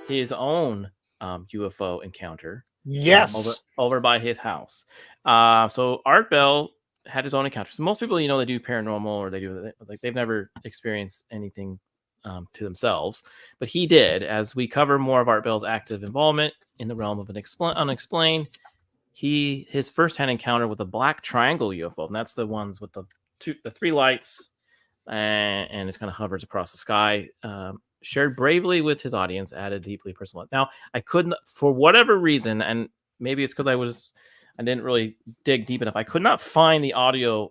his own UFO encounter. Yes. Over by his house. So Art Bell had his own encounter. So most people, they do paranormal or they've never experienced anything to themselves, but he did. As we cover more of Art Bell's active involvement in the realm of unexplained, his first-hand encounter with a Black Triangle UFO, and that's the ones with the three lights, and it kind of hovers across the sky. Shared bravely with his audience, added deeply personal. Now, I couldn't, for whatever reason, and maybe it's because I didn't really dig deep enough. I could not find the audio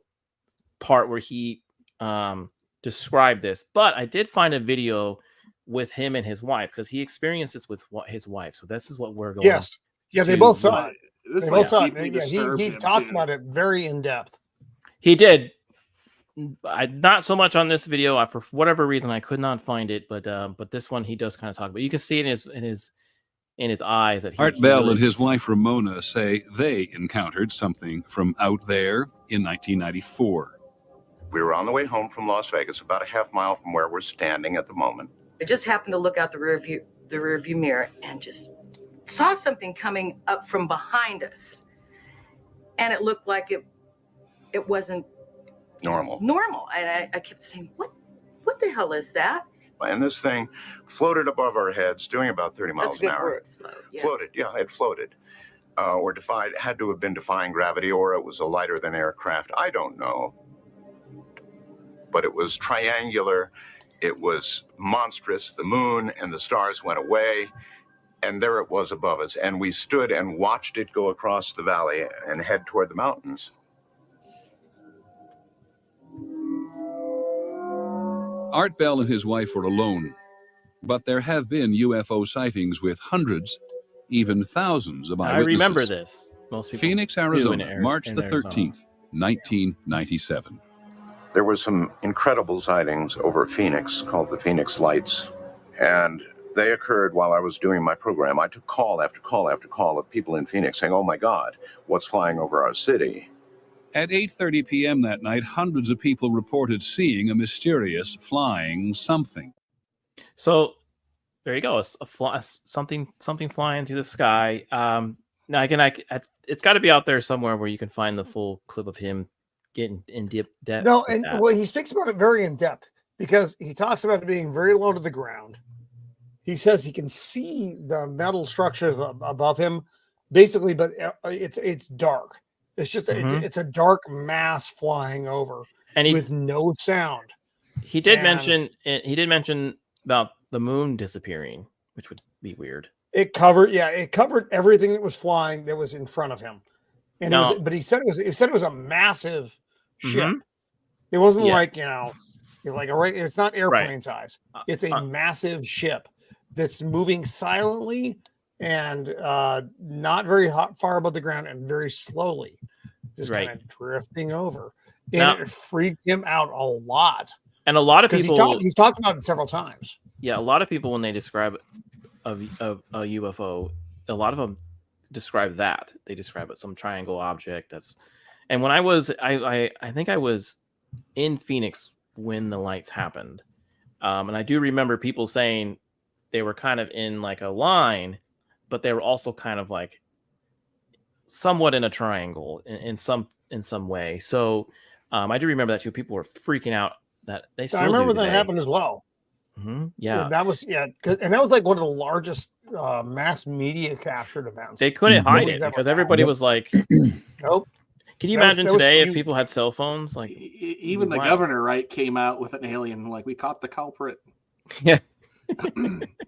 part where he described this, but I did find a video with him and his wife, because he experienced this with his wife. So this is what we're going. Yes, yeah, they both saw it. They both saw it. Yeah, he talked about it very in depth. He did. Not so much on this video. For whatever reason, I could not find it, but this one he does kind of talk about. You can see it in his eyes that Art Bell and his wife Ramona say they encountered something from out there in 1994. We were on the way home from Las Vegas, about a half mile from where we're standing at the moment. I just happened to look out the rear view mirror and just saw something coming up from behind us, and it looked like it wasn't normal. And I kept saying, what the hell is that? And this thing floated above our heads, doing about 30 miles That's a good an hour. word, float, yeah. Floated, yeah, it floated. Or had to have been defying gravity, or it was a lighter than aircraft. I don't know. But it was triangular. It was monstrous. The moon and the stars went away, and there it was above us. And we stood and watched it go across the valley and head toward the mountains. Art Bell and his wife were alone, but there have been UFO sightings with hundreds, even thousands of eyewitnesses. I remember this. Most people Phoenix, Arizona, March the 13th, 1997. There were some incredible sightings over Phoenix called the Phoenix Lights, and they occurred while I was doing my program. I took call after call after call of people in Phoenix saying, "Oh my God, what's flying over our city?" At 8:30 p.m. that night, hundreds of people reported seeing a mysterious flying something. So there you go. Something flying through the sky. Now again, it's got to be out there somewhere where you can find the full clip of him getting in deep depth. No, and well, he speaks about it very in depth, because he talks about it being very low to the ground. He says he can see the metal structures above him, basically, but it's dark. It's just it's a dark mass flying over, and with no sound. He did mention about the moon disappearing, which would be weird. It covered everything that was flying that was in front of him, and but he said it was a massive ship. It wasn't like it's not airplane size. It's a massive ship that's moving silently and not very far above the ground, and very slowly, just kind of drifting over. And it freaked him out a lot. And a lot of people, he's talked about it several times. Yeah, a lot of people, when they describe a UFO, a lot of them describe that. They describe it some triangle object. And when I think I was in Phoenix when the lights happened, and I do remember people saying they were kind of in like a line, but they were also kind of like somewhat in a triangle in some way. So I do remember that too. People were freaking out. I remember that happened as well. Yeah, and that was like one of the largest mass media captured events. They couldn't hide it because everybody was like, "Nope." Can you imagine today if people had cell phones? Like, even the governor, came out with an alien, like, we caught the culprit. Yeah.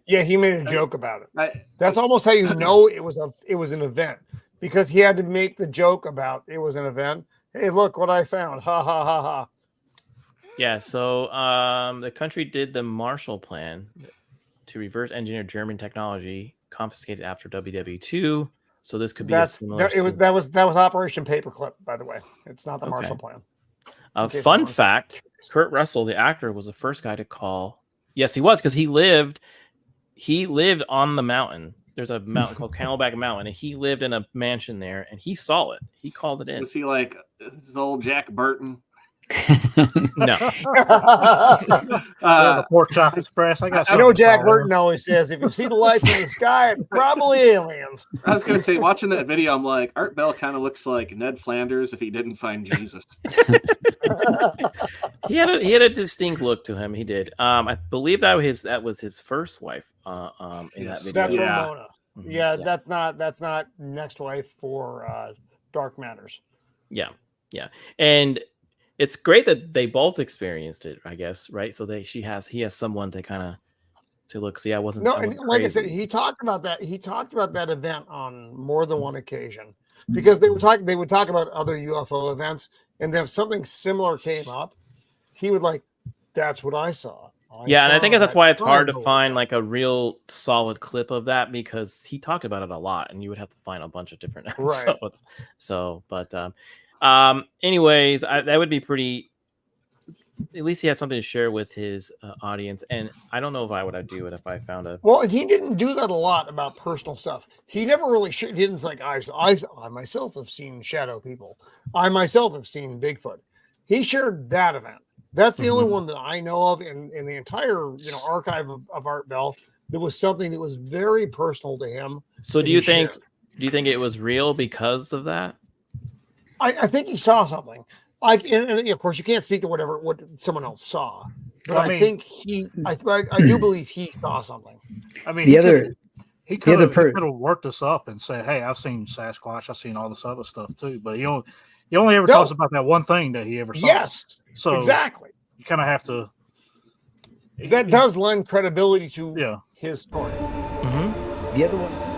Yeah, he made a joke about it. That's almost how you know it was an event, because he had to make the joke about it was an event. Hey, look what I found! Ha ha ha ha. Yeah, so the country did the Marshall Plan to reverse engineer German technology confiscated after WW2. So this could be that was Operation Paperclip, by the way. It's not the Marshall Plan. Fun fact: Kurt Russell, the actor, was the first guy to call. Yes, he was, because he lived on the mountain. There's a mountain called Camelback Mountain, and he lived in a mansion there, and he saw it. He called it in. Was he like his old Jack Burton? No. The Pork Chop Express. I know Jack Burton always says, if you see the lights in the sky, it's probably aliens. I was gonna say, watching that video, I'm like, Art Bell kind of looks like Ned Flanders if he didn't find Jesus. He had a distinct look to him. He did. I believe that was his first wife. In that video. That's Ramona. Mm-hmm. Yeah, that's not next wife for Dark Matters. Yeah, and it's great that they both experienced it, I guess, right? So he has someone to kind of to look. See, I wasn't. And like I said, he talked about that. He talked about that event on more than one occasion because they would talk about other UFO events, and then if something similar came up, he would like, that's what I saw. And I think that's why it's hard to find like a real solid clip of that, because he talked about it a lot, and you would have to find a bunch of different episodes. Right. So, but anyways, that would be pretty. At least he had something to share with his audience, and I don't know if I would do it if I found a. Well, he didn't do that a lot about personal stuff. He never really shared. He didn't like I myself have seen shadow people. I myself have seen Bigfoot. He shared that event. That's the only one that I know of in the entire archive of Art Bell. There was something that was very personal to him. So do you think it was real because of that? I think he saw something. And of course you can't speak to what someone else saw, but I think I do believe he saw something. I mean, he could have worked us up and said, "Hey, I've seen Sasquatch. I've seen all this other stuff too." But he only ever talks about that one thing that he ever saw. Yes, so exactly. You kind of have to. That does lend credibility to his story. Mm-hmm. The other one.